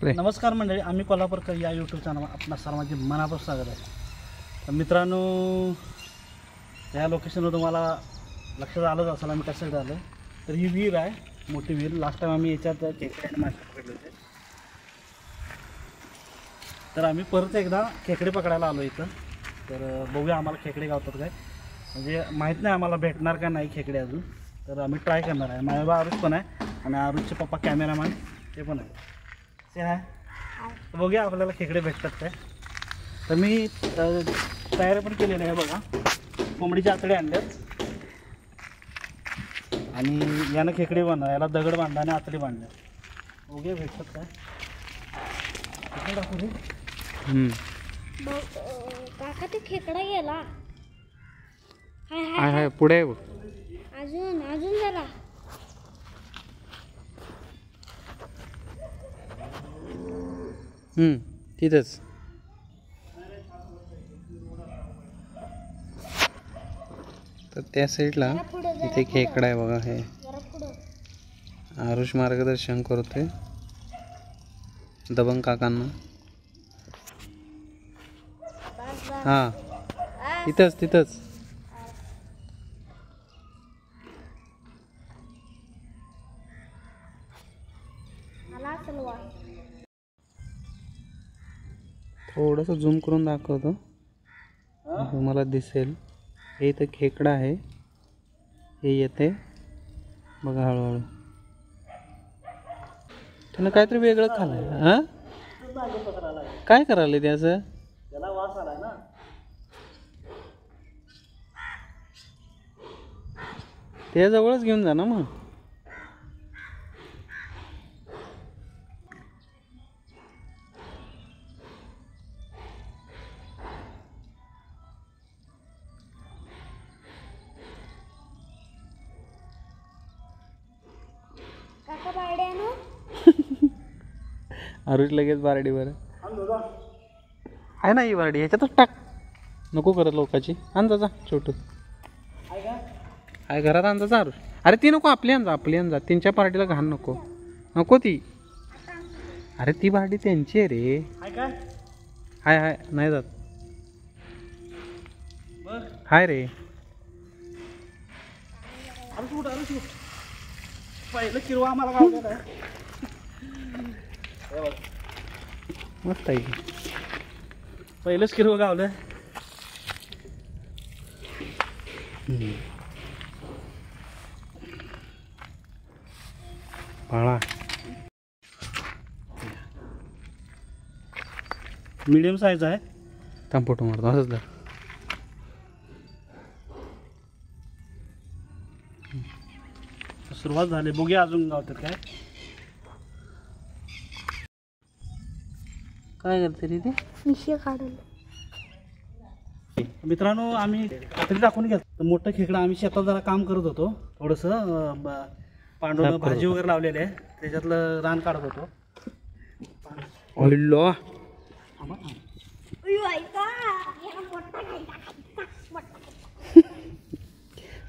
नमस्कार मंडळी, आम्ही कोल्हापूरकर या यूट्यूब चॅनल आपणा सर्वांचे मनापासून स्वागत आहे. तर मित्रांनो, या लोकेशनवर तुम्हाला लक्षात आलंच असेल आम्ही कसं झालं. तर ही विहीर आहे, मोठी विहीर. लास्ट टाइम आम्ही याच्यात खेकडे मासे पकडले होते. तर आम्ही परत एकदा खेकडे पकडायला आलो इथं. तर बघूया आम्हाला खेकडे गावतात काय, म्हणजे माहीत नाही आम्हाला भेटणार का नाही खेकडे अजून. तर आम्ही ट्राय करणार आहे. माझ्या आरुष पण आहे आणि आरुषचे पप्पा कॅमेरामॅन ते पण आहे. ते आहे, तर बघूया आपल्याला खेकडे भेटतात काय. तर मी तयारी पण केलेली आहे बघा. कोंबडीचे आतडे आणल्यात आणि यानं खेकडे बांधणार, याला दगड बांधा आणि आतडे बांधल्या. बघूया भेटतात काय. दाखवू दे. काका ते खेकडा गेला. हाय हाय पुढे अजून अजून जरा. तिथंच तर त्या साईडला इथे खेकडा आहे बघा. हे आरुष मार्गदर्शन करतोय दबंग काकांना. हा तिथंच तिथंच. थोडंसं झूम करून दाखवतो, तुम्हाला दिसेल. हे इथं खेकडा आहे, हे येते बघा हळूहळू. त्यानं काहीतरी वेगळं खाल्लंय. हा काय करायला ते असं? त्याला वास आलाय ना. त्या जवळच घेऊन जा ना मग. काका बारडे आणू. आरुष लगेच बारडीवर आहे ना. ही बारडी ह्याच्यातच टाक, नको करत लोकाची. आणजा जा छोटू आहे घरात. आणजा जा आरुष. अरे ती नको, आपली आणजा, आपली आणजा. त्यांच्या पार्टीला घाण नको, नको ती. अरे ती बारडी त्यांची आहे रे. हाय हाय नाही जात. हाय रे. पहिलं किरवा आम्हाला गावलेला आहे. मस्त आहे. पहिलंच किरवा गावलं. पाळा मीडियम साईज आहे. फोटो मारतो असंच. सुरुवात झाली, बघूया अजून गावतात काय. काय करते रे ते? मिशी काढून. मित्रांनो, आम्ही कात्री टाकून घेतो. मोठं खेकडा आम्ही शेतात जरा काम करत होतो. थोडंसं पांडून भाजी वगैरे लावलेली आहे, त्याच्यातलं रान काढत होतो. अल्लो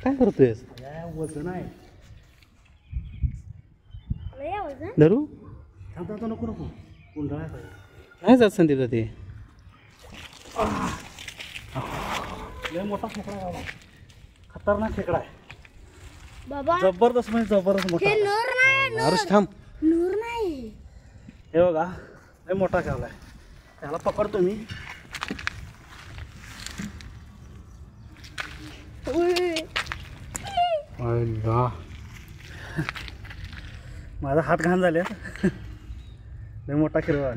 काय करतोय? वजन आहे. धरू थांबता नको नको, कुंडळा पाहिजे. नाही जात संदीप ते. लय मोठा खेकडा आहे, खतरनाक खेकडा आहे बाबा. जबरदस्त म्हणजे जबरदस्त मोठा. नूर नाही, आरुष थांब. नूर नाही. हे बघा, लय मोठा खेळला आहे. त्याला पकडतो मी. माझा हात घाण झाले. लय मोठा किरवा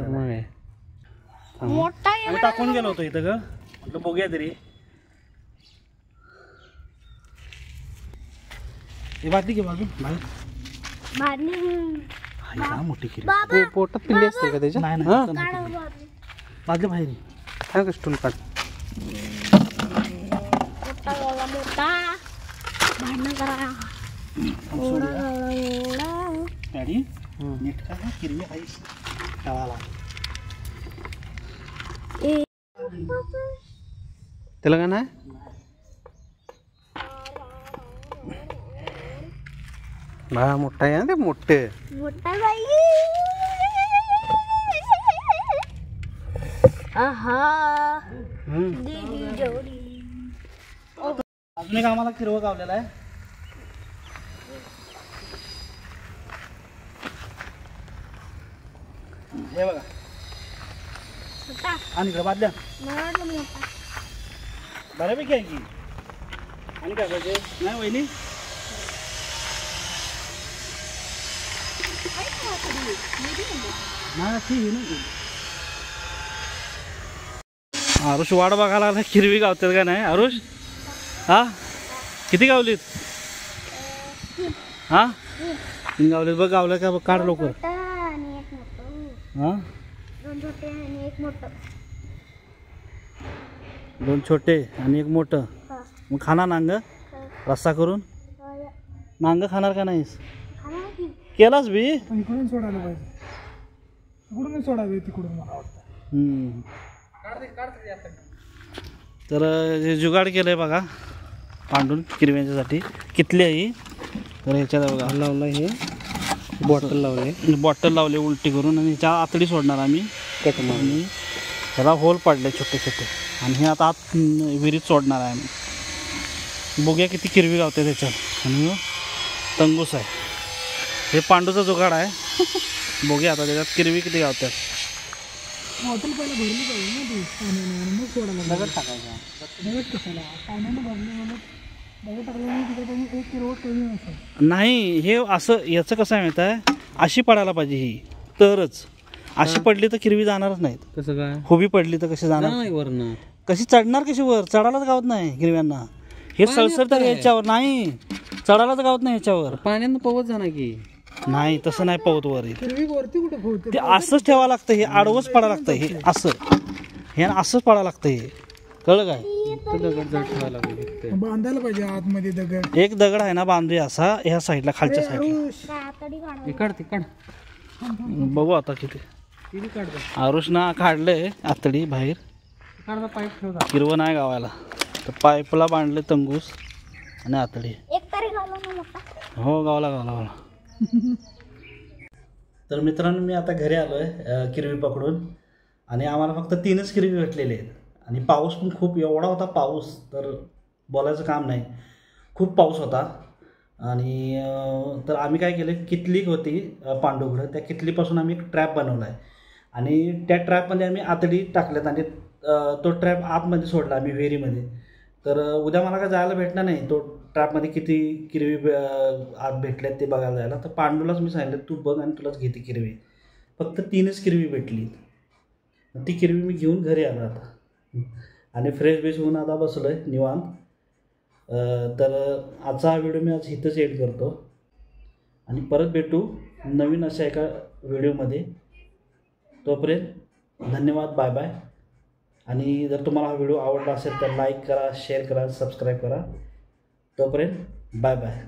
मोठा आम्ही टाकून गेलो होतो इथं ग. म्हटलं बघूया तरी. ही बाटली घे बाजू मोठी किरी. पोटात पिल्ली असते का त्याच्या? नाही हा बाजली बाहेर. काय कष्टून काढ. मोठा भांडण करा. डॅडी नीट का किरवी आहे तळाला. त्याला का नाही? मोठा आहे ना ते. मोठे मोठा बाई. आहा हम्म. दीदी जोडी अजून एक आम्हाला किरवं गावलेलं आहे. हे बघा छोटा आणि इकडे बादल्या मला वाटलं मोठा बऱ्यापैकी आहे की. आणि काय पाहिजे नाही वहिनी. नाही ठीक आहे ना. आरुष वाट बघायला लागला किरवी गावतात का नाही आरुष. हा किती गावलीत. हा तीन गावलीत बघ. गावलं का बघ काढ लवकर. छोटा आणि एक मोठं हा 2 छोटे आणि एक मोठं 2 छोटे आणि एक मोठं. हा मग खाणार नांग रस्सा करून. नांग खाणार का नाहीस. खाणार की केलास बी. इकडून सोडायला पाहिजे. इकडून सोडावे तिकडून मला वाटतं. हम्म. तर हे जुगाड केलंय बघा पांडून किरव्यांच्यासाठी. कितली आहे ही. तर ह्याच्यात बघा लावलं हे बॉटल लावले. बॉटल लावले उलटी करून आणि ह्याच्या आतडी सोडणार आम्ही. कट मारून. आणि ह्याला होल पाडले छोटे छोटे आणि हे आता आत विहिरीत सोडणार आहे आम्ही. बघूया किती किरवी गावते त्याच्यात. आणि हो, तंगूस आहे. हे पांडूचा जुगाड आहे. बघूया आता त्याच्यात किरवी किती गावतात. बॉटल पहिला भरली पाहिजे ना ती पाण्याने आणि मग सोडायला पाहिजे. दगड टाकायचा. दगड कशाला पाण्याने भरले मला दगड टाकल्याने तिथे एक किलो कमी नसेल. नाही हे असं याचं कसं आहे माहीत आहे. अशी पडायला पाहिजे ही तरच. अशी पडली तर किरवी जाणारच नाहीत. कसं काय हुबी पडली तर कशी जाणार. नाही वरनं. कशी चढणार कशी वर. चढायलाच गावत नाही गिरव्यांना. हे सळसळ तर ह्याच्यावर नाही. चढायलाच गावत नाही ह्याच्यावर. पाण्यानं पवत जाणार की. नाही तसं नाही पवत वर येत. हिरवी वरती कुठे पोहते. ते असंच ठेवावं लागतं. हे आडवंच पडायला लागतं. हे असं हे असंच पडायला लागतं. हे कळलं काय. इथं दगड जर ठेवायला लागले. बांधायला पाहिजे आतमध्ये दगड. एक दगड आहे ना बांधूया असा ह्या साईडला खालच्या साईडला. आतडी काढा हे काढ ते काढ. बघू आता किती. किती काढतो. आरुषना काढलंय आतडी बाहेर. काढता पाईप ठेवता. किरवं नाही गावायला तर पाईपला बांधले तंगूस आणि आतडी. एक तरी घालू ना मोठा. हो गावला. तर मित्रांनो मी आता घरी आलो आहे किरवी पकडून. आणि आम्हाला फक्त 3च किरवी भेटलेले आहेत. आणि पाऊस पण खूप एवढा होता पाऊस तर बोलायचं काम नाही. खूप पाऊस होता. आणि तर आम्ही काय केलं कितली होती पांडूकडं त्या कितलीपासून आम्ही एक ट्रॅप बनवला आहे. आणि त्या ट्रॅपमध्ये आम्ही आतडी टाकल्यात आणि तो ट्रॅप आतमध्ये सोडला आम्ही विहिरीमध्ये. तर उद्या मला काय जायला भेटणार नाही तो ट्रॅपमध्ये किती किरवी आत भेटल्यात ते बघायला जायला. तर पांडूलाच मी सांगितलं तू बघ आणि तुलाच घेते किरवी. फक्त 3च किरवी भेटली. ती किरवी मी घेऊन घरी आलो आता. आणि फ्रेश बेस होऊन आता बसलो आहे निवांत. तर आजचा व्हिडिओ मी आज इथंच एड करतो. आणि परत भेटू नवीन अशा एका व्हिडिओमध्ये. तोपर्यंत धन्यवाद. Bye bye. आणि जर तुम्हाला हा व्हिडिओ आवडला असेल तर लाईक करा शेअर करा सबस्क्राईब करा. तोपर्यंत बाय बाय.